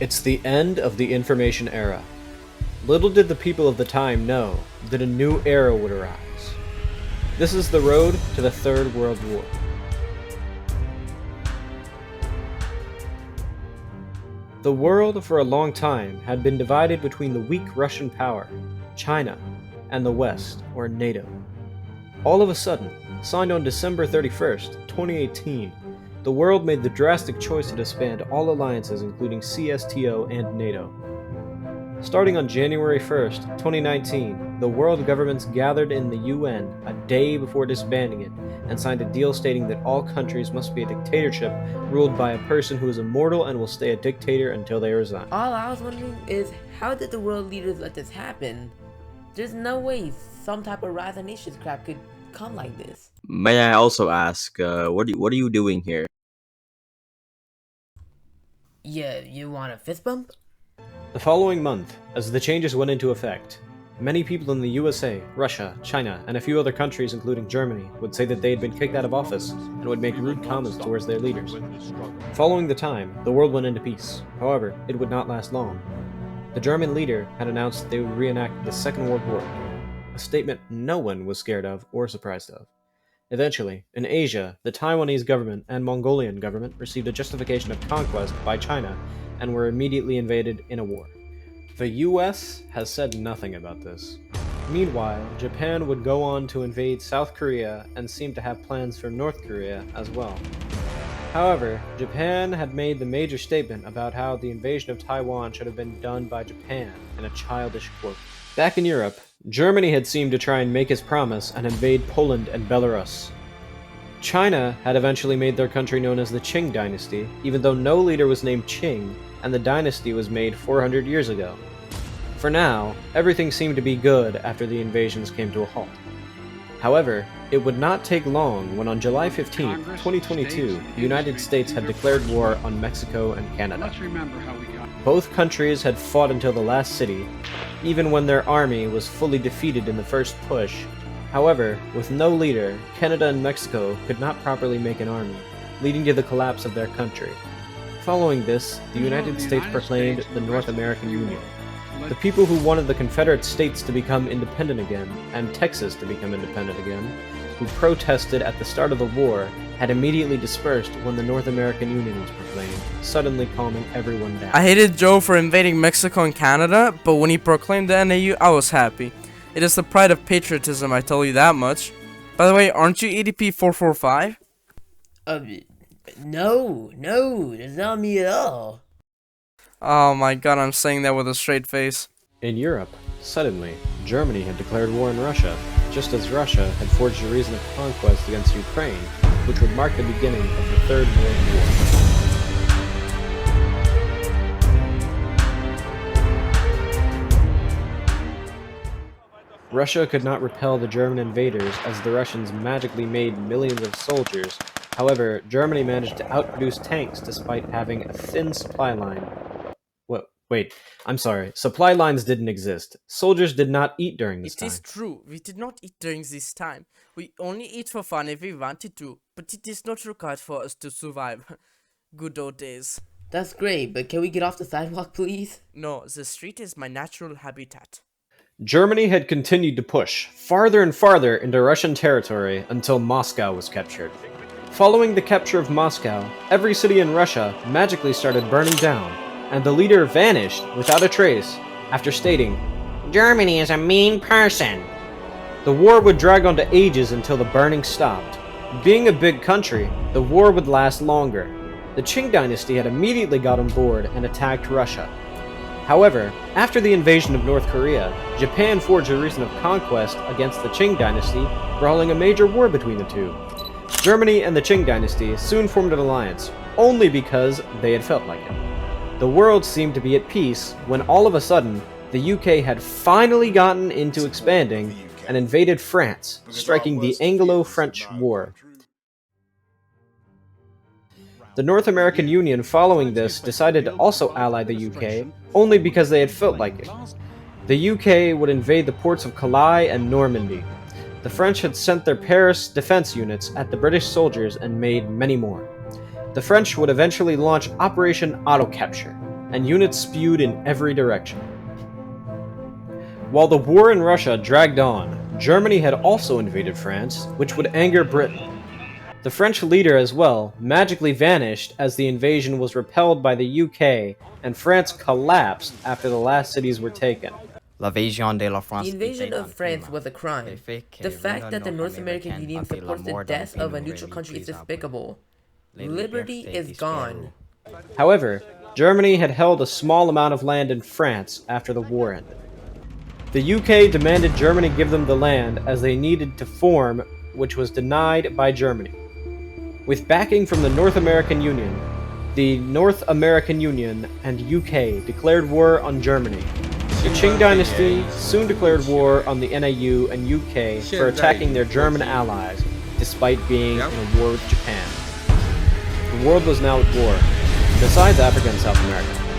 It's the end of the information era. Little did the people of the time know that a new era would arise. This is the road to the Third World War. The world for a long time had been divided between the weak Russian power, China, and the West, or NATO. All of a sudden, signed on December 31st, 2018, the world made the drastic choice to disband all alliances including CSTO and NATO. Starting on January 1st, 2019, the world governments gathered in the UN a day before disbanding it and signed a deal stating that all countries must be a dictatorship ruled by a person who is immortal and will stay a dictator until they resign. All I was wondering is, how did the world leaders let this happen? There's no way some type of Rise of Nations crap could come like this. May I also ask, what are you doing here? Yeah, you want a fist bump? The following month, as the changes went into effect, many people in the USA, Russia, China, and a few other countries including Germany would say that they had been kicked out of office and would make rude comments towards their leaders. Following the time, the world went into peace. However, it would not last long. The German leader had announced they would reenact the Second World War, a statement no one was scared of or surprised of. Eventually, in Asia, the Taiwanese government and Mongolian government received a justification of conquest by China and were immediately invaded in a war. The US has said nothing about this. Meanwhile, Japan would go on to invade South Korea and seemed to have plans for North Korea as well. However, Japan had made the major statement about how the invasion of Taiwan should have been done by Japan in a childish quote. Back in Europe, Germany had seemed to try and make its promise and invade Poland and Belarus. China had eventually made their country known as the Qing dynasty, even though no leader was named Qing, and the dynasty was made 400 years ago. For now, everything seemed to be good after the invasions came to a halt. However, it would not take long when on July 15, 2022, the United States had declared war on Mexico and Canada. Both countries had fought until the last city, even when their army was fully defeated in the first push. However, with no leader, Canada and Mexico could not properly make an army, leading to the collapse of their country. Following this, the United States proclaimed the North American Union. The people who wanted the Confederate States to become independent again, and Texas to become independent again, who protested at the start of the war, had immediately dispersed when the North American Union was proclaimed, suddenly calming everyone down. I hated Joe for invading Mexico and Canada, but when he proclaimed the NAU, I was happy. It is the pride of patriotism, I tell you that much. By the way, aren't you EDP 445? No, that's not me at all. Oh my god, I'm saying that with a straight face. In Europe, suddenly, Germany had declared war on Russia, just as Russia had forged a reason of conquest against Ukraine, which would mark the beginning of the Third World War. Russia could not repel the German invaders as the Russians magically made millions of soldiers. However, Germany managed to outproduce tanks despite having a thin supply line. Wait, I'm sorry. Supply lines didn't exist. Soldiers did not eat during this time. It is true, we did not eat during this time. We only eat for fun if we wanted to, but it is not required for us to survive. Good old days. That's great, but can we get off the sidewalk, please? No, the street is my natural habitat. Germany had continued to push farther and farther into Russian territory until Moscow was captured. Following the capture of Moscow, every city in Russia magically started burning down, and the leader vanished without a trace after stating, "Germany is a mean person." The war would drag on to ages until the burning stopped. Being a big country, the war would last longer. The Qing dynasty had immediately got on board and attacked Russia. However, after the invasion of North Korea, Japan forged a reason of conquest against the Qing dynasty, brawling a major war between the two. Germany and the Qing dynasty soon formed an alliance, only because they had felt like it. The world seemed to be at peace when all of a sudden, the UK had finally gotten into expanding and invaded France, striking the Anglo-French War. The North American Union following this decided to also ally the UK, only because they had felt like it. The UK would invade the ports of Calais and Normandy. The French had sent their Paris defense units at the British soldiers and made many more. The French would eventually launch Operation Auto Capture. and units spewed in every direction. While the war in Russia dragged on, Germany had also invaded France, which would anger Britain. The French leader as well magically vanished as the invasion was repelled by the UK, and France collapsed after the last cities were taken. The invasion of France was a crime. The fact that the North American Union supports the death of a neutral country is despicable. Liberty is gone. However, Germany had held a small amount of land in France after the war ended. The UK demanded Germany give them the land as they needed to form, which was denied by Germany. With backing from the North American Union, the North American Union and UK declared war on Germany. The Qing dynasty soon declared war on the NAU and UK for attacking their German allies, despite being in a war with Japan. The world was now at war, besides Africa and South America.